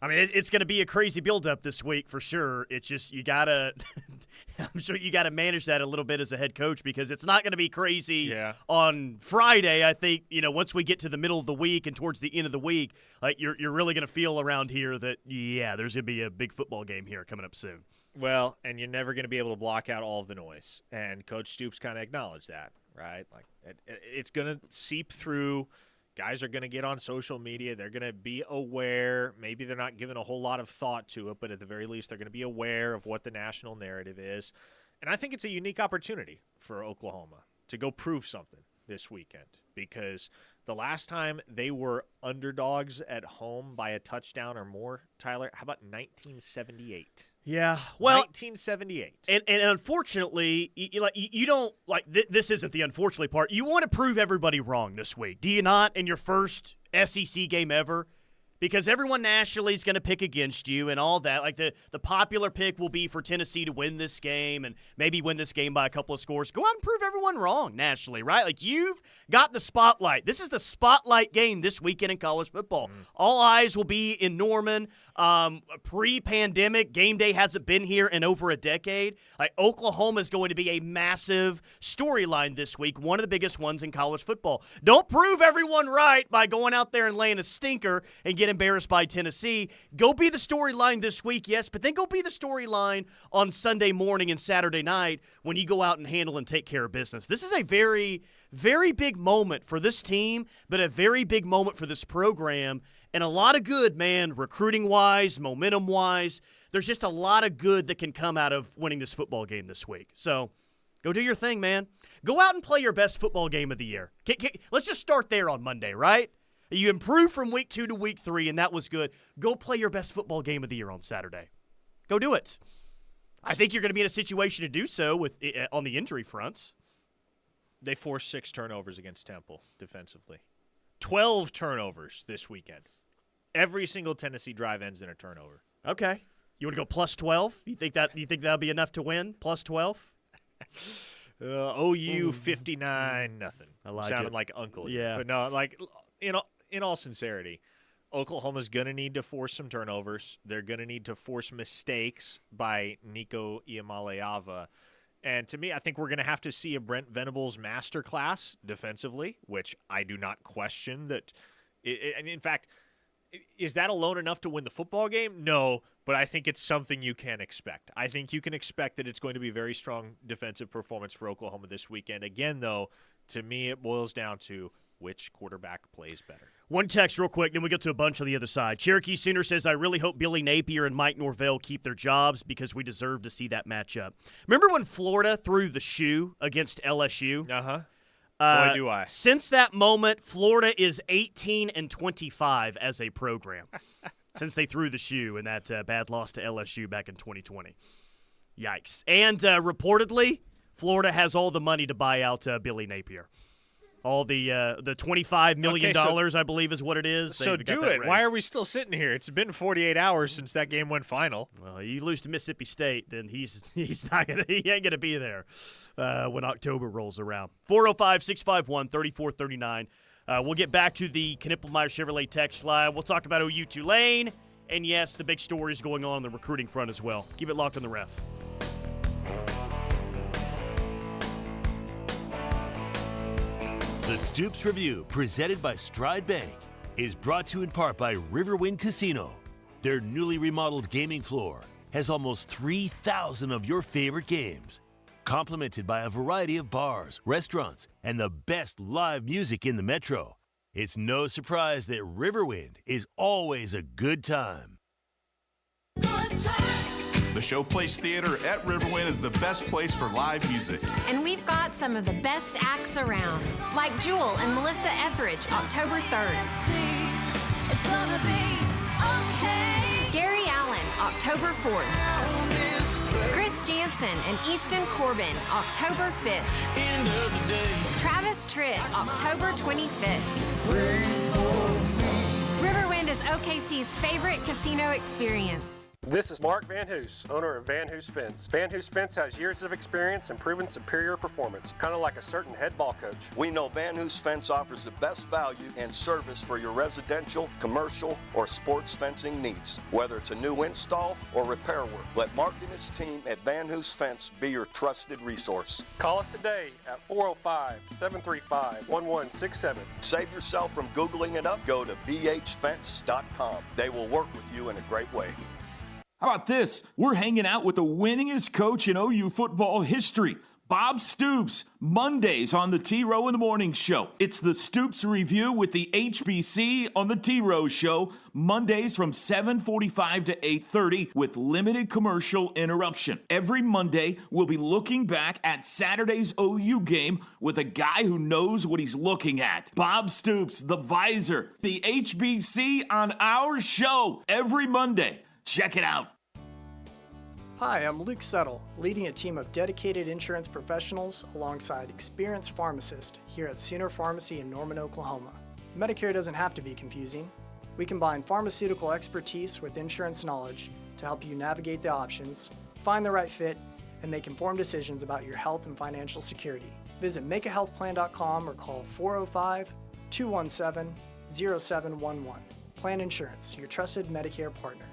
I mean, it's going to be a crazy build-up this week for sure. It's just you got to – I'm sure you got to manage that a little bit as a head coach because it's not going to be crazy on Friday. I think, once we get to the middle of the week and towards the end of the week, like you're really going to feel around here that, there's going to be a big football game here coming up soon. Well, and you're never going to be able to block out all of the noise. And Coach Stoops kind of acknowledged that, right? Like it's going to seep through. Guys are going to get on social media. They're going to be aware. Maybe they're not giving a whole lot of thought to it, but at the very least, they're going to be aware of what the national narrative is. And I think it's a unique opportunity for Oklahoma to go prove something this weekend because the last time they were underdogs at home by a touchdown or more, Tyler, how about 1978? Yeah, well, 1978, and unfortunately, you don't like this. Isn't the unfortunately part? You want to prove everybody wrong this week, do you not? In your first SEC game ever, because everyone nationally is going to pick against you and all that. Like the popular pick will be for Tennessee to win this game and maybe win this game by a couple of scores. Go out and prove everyone wrong nationally, right? Like you've got the spotlight. This is the spotlight game this weekend in college football. All eyes will be in Norman. Pre-pandemic, game day hasn't been here in over a decade. Like Oklahoma is going to be a massive storyline this week, one of the biggest ones in college football. Don't prove everyone right by going out there and laying a stinker and get embarrassed by Tennessee. Go be the storyline this week, yes, but then go be the storyline on Sunday morning and Saturday night when you go out and handle and take care of business. This is a very, very big moment for this team, but a very big moment for this program. And a lot of good, man, recruiting-wise, momentum-wise. There's just a lot of good that can come out of winning this football game this week. So go do your thing, man. Go out and play your best football game of the year. Let's just start there on Monday, right? You improved from week 2 to week 3, and that was good. Go play your best football game of the year on Saturday. Go do it. I think you're going to be in a situation to do so on the injury fronts. They forced 6 turnovers against Temple defensively. 12 turnovers this weekend. Every single Tennessee drive ends in a turnover. Okay. You want to go plus 12? You think that'll be enough to win? Plus 12? OU 59 nothing. I like Sounded it. like uncle. Yeah. But no, like in all sincerity, Oklahoma's going to need to force some turnovers. They're going to need to force mistakes by Nico Iamaleava. And to me, I think we're going to have to see a Brent Venables masterclass defensively, which I do not question that. And in fact, is that alone enough to win the football game? No, but I think it's something you can expect. I think you can expect that it's going to be a very strong defensive performance for Oklahoma this weekend. Again, though, to me, it boils down to which quarterback plays better. One text real quick, then we get to a bunch on the other side. Cherokee Sooner says, I really hope Billy Napier and Mike Norvell keep their jobs because we deserve to see that matchup. Remember when Florida threw the shoe against LSU? Uh-huh. Boy, do I. Since that moment, Florida is 18-25 as a program. Since they threw the shoe in that bad loss to LSU back in 2020. Yikes. And reportedly, Florida has all the money to buy out Billy Napier. All the $25 million, I believe, is what it is. So do it. Why are we still sitting here? It's been 48 hours since that game went final. Well, you lose to Mississippi State, then he ain't gonna be there when October rolls around. 405-651-3439. We'll get back to the Knippelmeyer Chevrolet text line. We'll talk about OU-Tulane, and yes, the big stories going on the recruiting front as well. Keep it locked on the Ref. The Stoops Review, presented by Stride Bank, is brought to you in part by Riverwind Casino. Their newly remodeled gaming floor has almost 3,000 of your favorite games, complemented by a variety of bars, restaurants, and the best live music in the metro. It's no surprise that Riverwind is always a good time. The Showplace Theater at Riverwind is the best place for live music. And we've got some of the best acts around, like Jewel and Melissa Etheridge, October 3rd. Gary Allen, October 4th. Chris Jansen and Easton Corbin, October 5th. Travis Tritt, October 25th. Riverwind is OKC's favorite casino experience. This is Mark Van Hoos, owner of Van Hoos Fence. Van Hoos Fence has years of experience and proven superior performance, kind of like a certain head ball coach. We know Van Hoos Fence offers the best value and service for your residential, commercial, or sports fencing needs. Whether it's a new install or repair work, let Mark and his team at Van Hoos Fence be your trusted resource. Call us today at 405-735-1167. Save yourself from Googling it up. Go to vhfence.com. They will work with you in a great way. How about this? We're hanging out with the winningest coach in OU football history, Bob Stoops, Mondays on the T-Row in the Morning Show. It's the Stoops Review with the HBC on the T-Row Show, Mondays from 7:45 to 8:30 with limited commercial interruption. Every Monday, we'll be looking back at Saturday's OU game with a guy who knows what he's looking at. Bob Stoops, the Visor, the HBC on our show every Monday. Check it out. Hi, I'm Luke Settle, leading a team of dedicated insurance professionals alongside experienced pharmacists here at Sooner Pharmacy in Norman, Oklahoma. Medicare doesn't have to be confusing. We combine pharmaceutical expertise with insurance knowledge to help you navigate the options, find the right fit, and make informed decisions about your health and financial security. Visit makeahealthplan.com or call 405-217-0711. Plan Insurance, your trusted Medicare partner.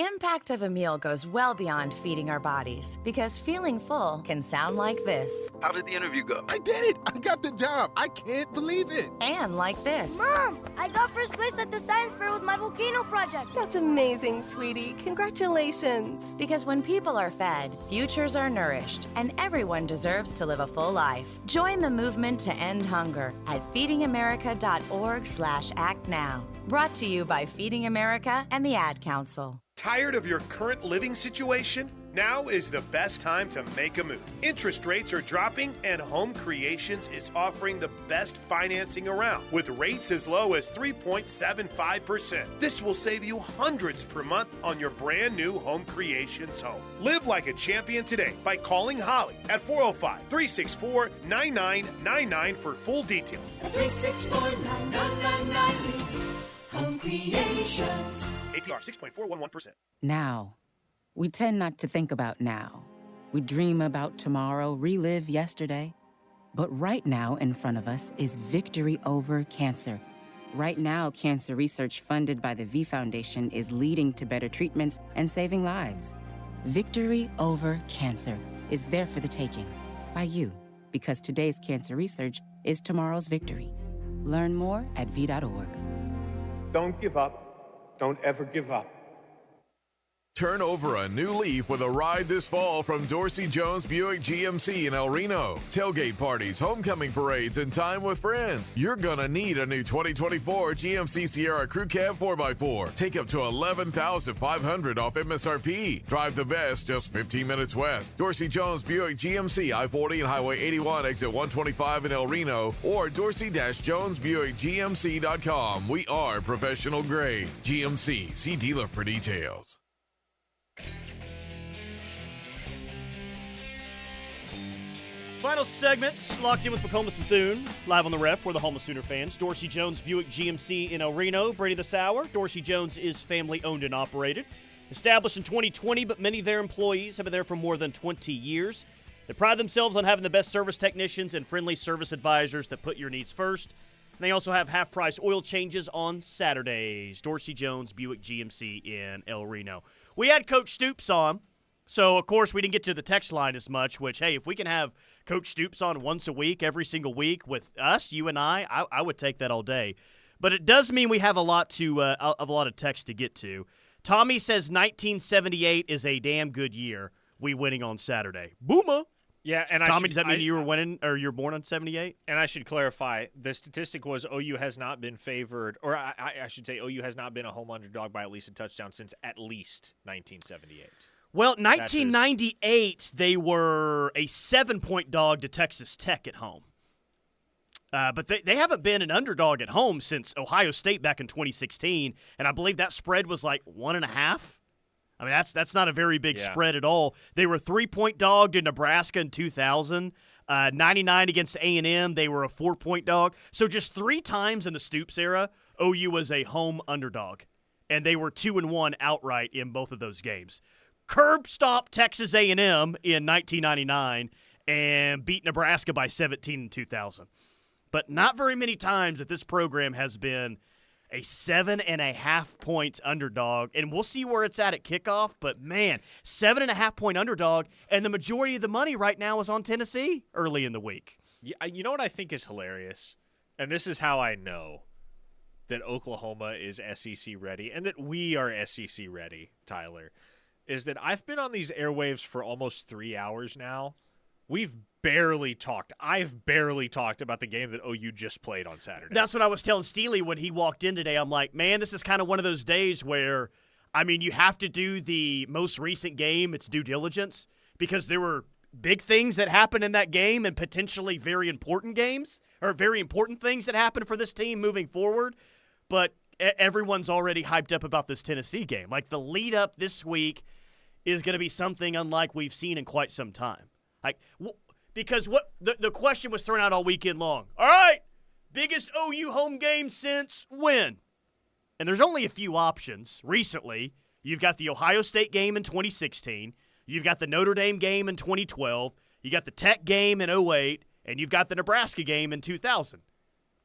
Impact of a meal goes well beyond feeding our bodies, because feeling full can sound like this. How did the interview go? I did it! I got the job! I can't believe it! And like this. Mom, I got first place at the science fair with my volcano project. That's amazing, sweetie. Congratulations. Because when people are fed, futures are nourished, and everyone deserves to live a full life. Join the movement to end hunger at feedingamerica.org/act now. Brought to you by Feeding America and the Ad Council. Tired of your current living situation? Now is the best time to make a move. Interest rates are dropping, and Home Creations is offering the best financing around, with rates as low as 3.75%. This will save you hundreds per month on your brand new Home Creations home. Live like a champion today by calling Holly at 405-364-9999 for full details. 364-9999 means Home Creations. APR 6.411%. Now. We tend not to think about now. We dream about tomorrow, relive yesterday. But right now in front of us is victory over cancer. Right now, cancer research funded by the V Foundation is leading to better treatments and saving lives. Victory over cancer is there for the taking by you, because today's cancer research is tomorrow's victory. Learn more at v.org. Don't give up. Don't ever give up. Turn over a new leaf with a ride this fall from Dorsey Jones Buick GMC in El Reno. Tailgate parties, homecoming parades, and time with friends. You're gonna need a new 2024 GMC Sierra Crew Cab 4x4. Take up to $11,500 off MSRP. Drive the best just 15 minutes west. Dorsey Jones Buick GMC, I-40 and Highway 81, exit 125 in El Reno, or dorsey-jonesbuickgmc.com. We are professional grade. GMC. See dealer for details. Final segments, locked in with McComas and Thune, live on the ref for the home of Sooner fans. Dorsey Jones Buick GMC in El Reno. Brady this hour. Dorsey Jones is family-owned and operated. Established in 2020, but many of their employees have been there for more than 20 years. They pride themselves on having the best service technicians and friendly service advisors that put your needs first. And they also have half-price oil changes on Saturdays. Dorsey Jones Buick GMC in El Reno. We had Coach Stoops on So, of course, we didn't get to the text line as much, which, hey, if we can have Coach Stoops on once a week, every single week with us, you and I would take that all day. But it does mean we have a lot of text to get to. Tommy says 1978 is a damn good year. We winning on Saturday. Boomer. Yeah, and Tommy, does that mean you were winning or you're born on 78? And I should clarify, the statistic was OU has not been favored, or I should say OU has not been a home underdog by at least a touchdown since at least 1978. Well, 1998, they were a 7-point dog to Texas Tech at home. But they haven't been an underdog at home since Ohio State back in 2016, and I believe that spread was like 1.5. I mean, that's not a very big spread at all. They were 3-point dog to Nebraska in 2000. 99 against A&M, they were a 4-point dog. So just 3 times in the Stoops era, OU was a home underdog, and they were 2-1 outright in both of those games. Curb stomped Texas A&M in 1999 and beat Nebraska by 17 in 2000. But not very many times that this program has been a 7.5-point underdog, and we'll see where it's at kickoff. But, man, 7.5-point underdog, and the majority of the money right now is on Tennessee early in the week. Yeah, you know what I think is hilarious? And this is how I know that Oklahoma is SEC ready and that we are SEC ready, Tyler, is that I've been on these airwaves for almost 3 hours now. I've barely talked about the game that OU just played on Saturday. That's what I was telling Steely when he walked in today. I'm like, man, this is kind of one of those days where, I mean, you have to do the most recent game. It's due diligence because there were big things that happened in that game and potentially very important games or very important things that happened for this team moving forward. But everyone's already hyped up about this Tennessee game. Like, the lead up this week is going to be something unlike we've seen in quite some time. Like, because what the question was thrown out all weekend long. All right, biggest OU home game since when? And there's only a few options recently. You've got the Ohio State game in 2016. You've got the Notre Dame game in 2012. You got the Tech game in 2008. And you've got the Nebraska game in 2000.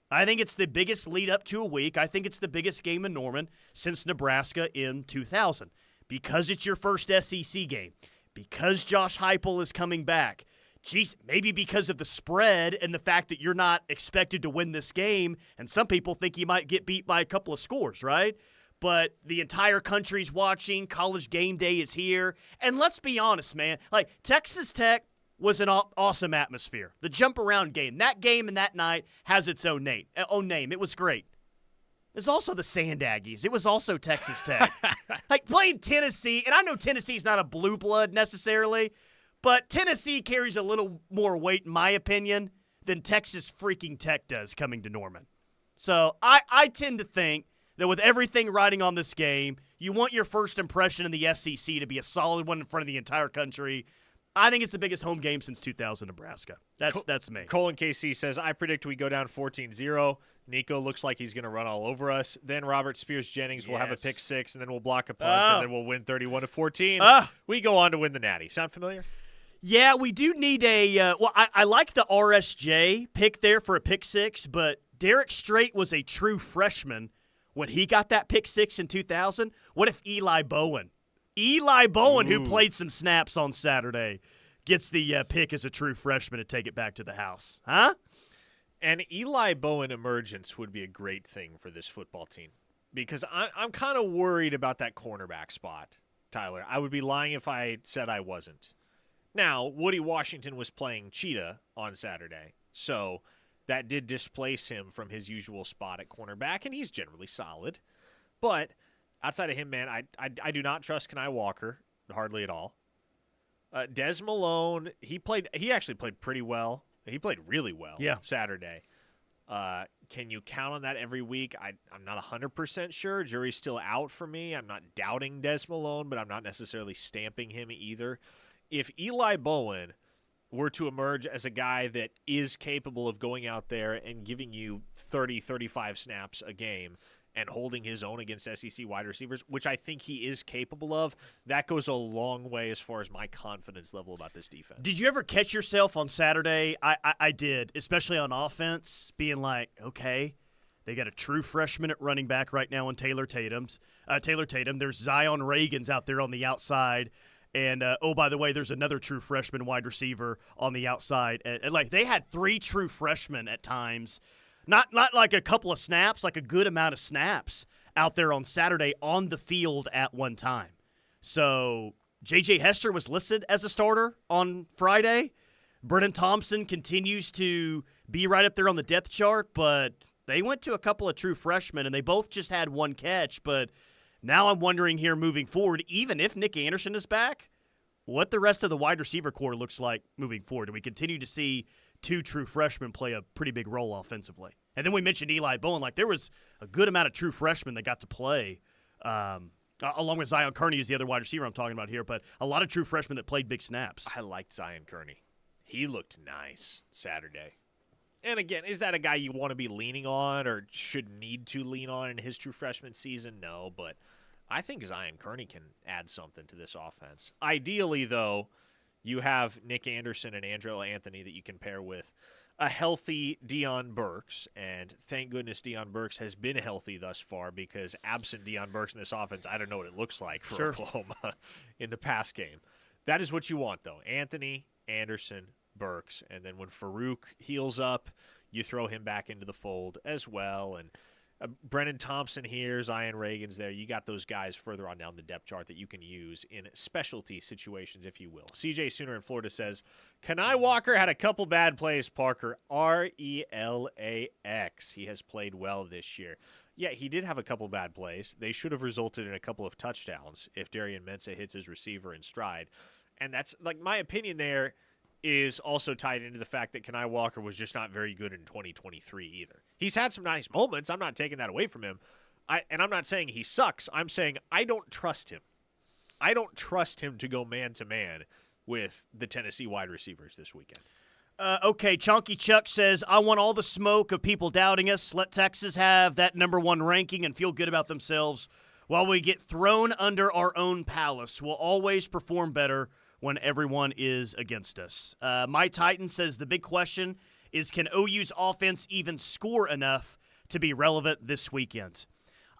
I think it's the biggest lead up to a week. I think it's the biggest game in Norman since Nebraska in 2000. Because it's your first SEC game. Because Josh Heupel is coming back. Geez, maybe because of the spread and the fact that you're not expected to win this game, and some people think you might get beat by a couple of scores, right? But the entire country's watching. College game day is here. And let's be honest, man. Like, Texas Tech was an awesome atmosphere. The jump around game. That game and that night has its own name. It was great. It's also the Sand Aggies. It was also Texas Tech. Like, playing Tennessee, and I know Tennessee's not a blue blood necessarily, but Tennessee carries a little more weight, in my opinion, than Texas freaking Tech does coming to Norman. So I tend to think that with everything riding on this game, you want your first impression in the SEC to be a solid one in front of the entire country. I think it's the biggest home game since 2000 Nebraska. That's me. Colin KC says, I predict we go down 14-0. Nico looks like he's going to run all over us. Then Robert Spears-Jennings will have a pick six, and then we'll block a punch, and then we'll win 31-14. We go on to win the Natty. Sound familiar? Yeah, we do need I like the RSJ pick there for a pick six, but Derek Strait was a true freshman when he got that pick six in 2000. What if Eli Bowen, who played some snaps on Saturday, gets the pick as a true freshman to take it back to the house? Huh? An Eli Bowen emergence would be a great thing for this football team because I'm kind of worried about that cornerback spot, Tyler. I would be lying if I said I wasn't. Now, Woody Washington was playing Cheetah on Saturday, so that did displace him from his usual spot at cornerback, and he's generally solid. But outside of him, man, I do not trust Kenai Walker, hardly at all. Des Malone, he actually played pretty well. He played really well Saturday. Can you count on that every week? I'm not 100% sure. Jury's still out for me. I'm not doubting Des Malone, but I'm not necessarily stamping him either. If Eli Bowen were to emerge as a guy that is capable of going out there and giving you 30, 35 snaps a game and holding his own against SEC wide receivers, which I think he is capable of, that goes a long way as far as my confidence level about this defense. Did you ever catch yourself on Saturday? I did, especially on offense, being like, okay, they got a true freshman at running back right now in Taylor Tatum. There's Zion Reagan's out there on the outside. And, oh, by the way, there's another true freshman wide receiver on the outside. Like, they had 3 true freshmen at times. Not like a couple of snaps, like a good amount of snaps out there on Saturday on the field at one time. So J.J. Hester was listed as a starter on Friday. Brennan Thompson continues to be right up there on the depth chart, but they went to a couple of true freshmen, and they both just had 1 catch. But now I'm wondering here moving forward, even if Nick Anderson is back, what the rest of the wide receiver core looks like moving forward. Do we continue to see 2 true freshmen play a pretty big role offensively? And then we mentioned Eli Bowen. Like, there was a good amount of true freshmen that got to play, along with Zion Kearney is the other wide receiver I'm talking about here, but a lot of true freshmen that played big snaps. I liked Zion Kearney. He looked nice Saturday. And again, is that a guy you want to be leaning on or should need to lean on in his true freshman season? No, but I think Zion Kearney can add something to this offense. Ideally, though, you have Nick Anderson and Andrell Anthony that you can pair with a healthy Deion Burks, and thank goodness Deion Burks has been healthy thus far, because absent Deion Burks in this offense, I don't know what it looks like for Oklahoma in the pass game. That is what you want, though. Anthony, Anderson, Burks, and then when Farouk heals up, you throw him back into the fold as well. And Brennan Thompson here, Zion Reagan's there. You got those guys further on down the depth chart that you can use in specialty situations, if you will. CJ Sooner in Florida says, Kenai Walker had a couple bad plays, Parker. RELAX. He has played well this year. Yeah, he did have a couple bad plays. They should have resulted in a couple of touchdowns if Darian Mensah hits his receiver in stride. And that's, like, my opinion there is also tied into the fact that Kenai Walker was just not very good in 2023 either. He's had some nice moments. I'm not taking that away from him. And I'm not saying he sucks. I'm saying I don't trust him. I don't trust him to go man-to-man with the Tennessee wide receivers this weekend. Okay, Chonky Chuck says, I want all the smoke of people doubting us. Let Texas have that #1 ranking and feel good about themselves while we get thrown under our own palace. We'll always perform better when everyone is against us. My Titan says the big question is, can OU's offense even score enough to be relevant this weekend?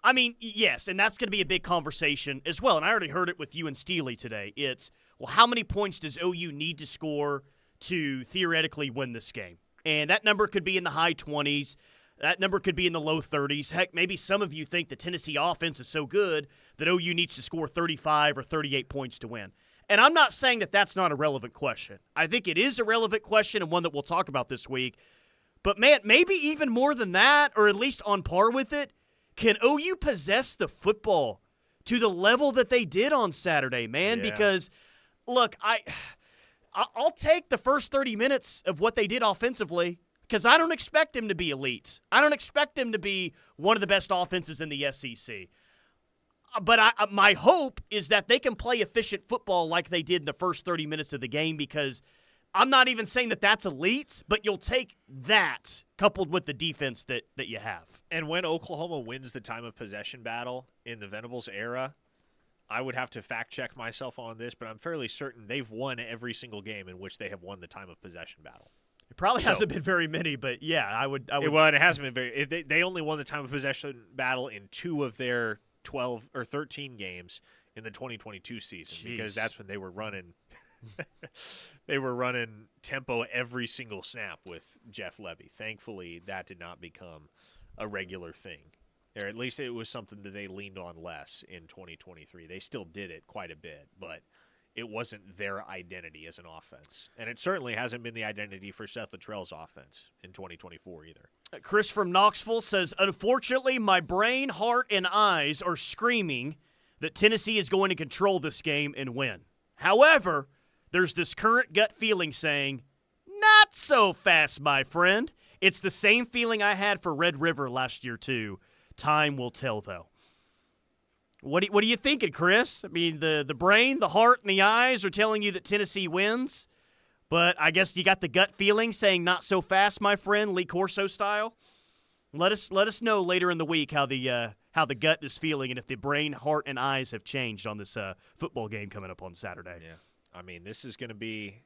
I mean, yes, and that's going to be a big conversation as well. And I already heard it with you and Steely today. It's, well, how many points does OU need to score to theoretically win this game? And that number could be in the high 20s. That number could be in the low 30s. Heck, maybe some of you think the Tennessee offense is so good that OU needs to score 35 or 38 points to win. And I'm not saying that that's not a relevant question. I think it is a relevant question and one that we'll talk about this week. But, man, maybe even more than that, or at least on par with it, can OU possess the football to the level that they did on Saturday, man? Yeah. Because, look, I'll take the first 30 minutes of what they did offensively, because I don't expect them to be elite. I don't expect them to be one of the best offenses in the SEC. But my hope is that they can play efficient football like they did in the first 30 minutes of the game, because I'm not even saying that that's elite, but you'll take that coupled with the defense that you have. And when Oklahoma wins the time of possession battle in the Venables era, I would have to fact-check myself on this, but I'm fairly certain they've won every single game in which they have won the time of possession battle. It probably hasn't been very many, but yeah, I would. Well, it hasn't been very. They only won the time of possession battle in 2 of their 12 or 13 games in the 2022 season. Jeez. Because that's when they were running tempo every single snap with Jeff Levy. Thankfully, that did not become a regular thing. Or at least it was something that they leaned on less in 2023. They still did it quite a bit, but it wasn't their identity as an offense. And it certainly hasn't been the identity for Seth Littrell's offense in 2024 either. Chris from Knoxville says, unfortunately, my brain, heart, and eyes are screaming that Tennessee is going to control this game and win. However, there's this current gut feeling saying, not so fast, my friend. It's the same feeling I had for Red River last year, too. Time will tell, though. What are you thinking, Chris? I mean, the brain, the heart, and the eyes are telling you that Tennessee wins, but I guess you got the gut feeling saying not so fast, my friend, Lee Corso style. Let us know later in the week how the gut is feeling and if the brain, heart, and eyes have changed on this football game coming up on Saturday. Yeah, I mean, this is going to be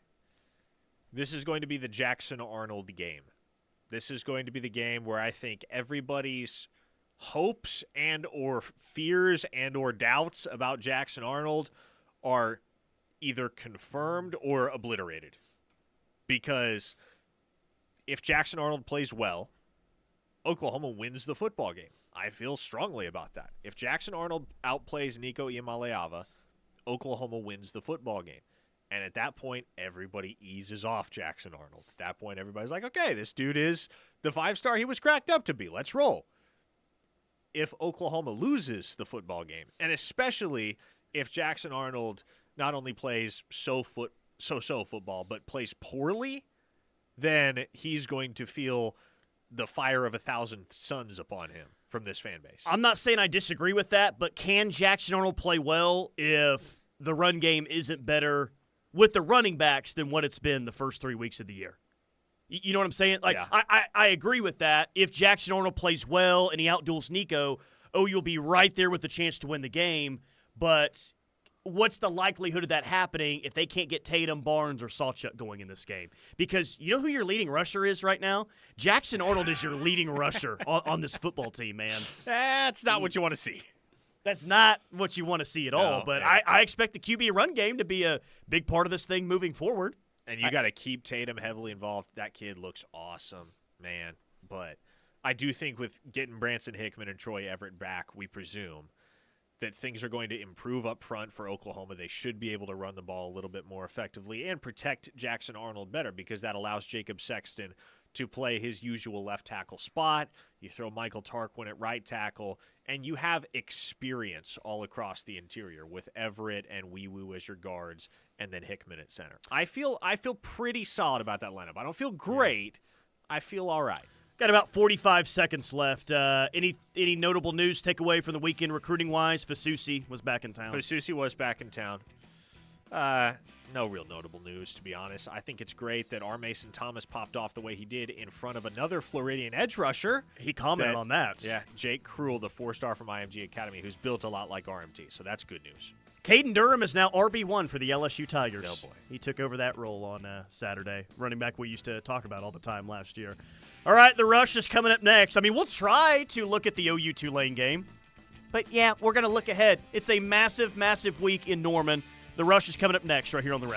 the Jackson Arnold game. This is going to be the game where I think everybody's hopes and or fears and or doubts about Jackson Arnold are either confirmed or obliterated. Because if Jackson Arnold plays well, Oklahoma wins the football game. I feel strongly about that. If Jackson Arnold outplays Nico Iamaleava, Oklahoma wins the football game. And at that point, everybody eases off Jackson Arnold. At that point, everybody's like, okay, this dude is the 5-star he was cracked up to be. Let's roll. If Oklahoma loses the football game, and especially if Jackson Arnold not only plays so-so football, but plays poorly, then he's going to feel the fire of 1,000 suns upon him from this fan base. I'm not saying I disagree with that, but can Jackson Arnold play well if the run game isn't better with the running backs than what it's been the first 3 weeks of the year? You know what I'm saying? Like, yeah. I agree with that. If Jackson Arnold plays well and he outduels Nico, you'll be right there with the chance to win the game. But what's the likelihood of that happening if they can't get Tatum, Barnes, or Sawchuk going in this game? Because you know who your leading rusher is right now? Jackson Arnold is your leading rusher on this football team, man. That's not what you want to see. That's not what you want to see at all. But yeah. I expect the QB run game to be a big part of this thing moving forward. And you got to keep Tatum heavily involved. That kid looks awesome, man. But I do think with getting Branson Hickman and Troy Everett back, we presume that things are going to improve up front for Oklahoma. They should be able to run the ball a little bit more effectively and protect Jackson Arnold better because that allows Jacob Sexton to play his usual left tackle spot. You throw Michael Tarquin at right tackle, and you have experience all across the interior with Everett and Wee-Woo as your guards and then Hickman at center. I feel pretty solid about that lineup. I don't feel great. I feel all right. Got about 45 seconds left. Any notable news takeaway from the weekend recruiting-wise? Fasusi was back in town. Fasusi was back in town. No real notable news, to be honest. I think it's great that R. Mason Thomas popped off the way he did in front of another Floridian edge rusher. He commented on that. Yeah, Jake Krull, the 4-star from IMG Academy, who's built a lot like RMT, so that's good news. Caden Durham is now RB1 for the LSU Tigers. Oh, boy. He took over that role on Saturday. Running back we used to talk about all the time last year. All right, the Rush is coming up next. I mean, we'll try to look at the OU-Tulane game. But, yeah, we're going to look ahead. It's a massive, massive week in Norman. The Rush is coming up next right here on The Ref.